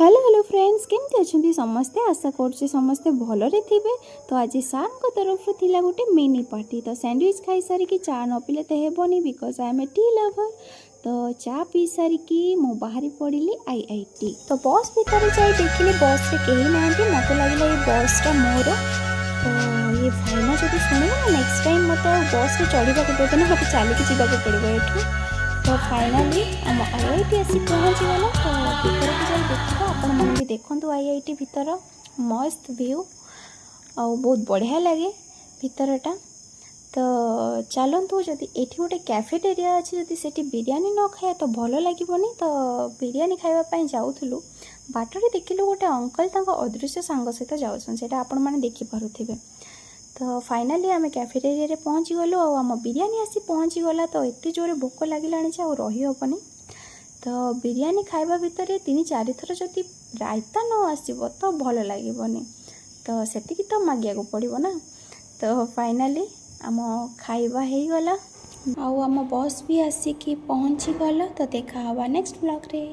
Hello hello friends केमती अच्छा समस्ते आशा करुचे समस्ते भलरे थिबे। तो आज सार को तरफ थिला गोटे मिनी पार्टी। तो सैंडविच खाई सारिकी चा न पीले तो हेबनी because I am a tea lover. तो चा पी सारिकी मु बाहरी पड़ी आईआईटी। तो बस भितर जाए देखिली बस रे कहीं ना मत लगे ये बसटा मोर। तो ये भाईना जब शुणे ना नेक्स्ट टाइम मत बस रे चढ़ा देवे मत चलिकी जावाक पड़ो एठू। तो फाइनाली आम आईआईटी आसी पहुँचीगला। तो भीतर को जाए देखा आपण मैंने भी देखु आईआईटी भीतर मस्त व्यू आ बहुत बढ़िया लगे भीतरटा। तो चलतु जदि एठी गोटे कैफेटेरिया अच्छी जदि सेठी बिरयानी न खाया तो भल लगे। तो बिरयानी खावाई जाऊँ बाटरे देखिलु गोटे अंकल अदृश्य सांग सहित जाऊँ आपण मैंने देखिपे। तो फाइनाली आम कैफेटेरिया रे पहुँची गलु आम बिरयानी आसी पहुँची गला। तो एत जोरे भोक लगे रही हेनी। तो बिरयानी खाइबा भितर 3-4 थर जदि रायता न आसब तो भल लगे। तो सेतिकी तो मागिया को पड़ो ना। तो फाइनाली आम खाइबा हो गला आम बस भी आसिकी पहुँची गला। तो देखा नेक्स्ट ब्लॉग रे।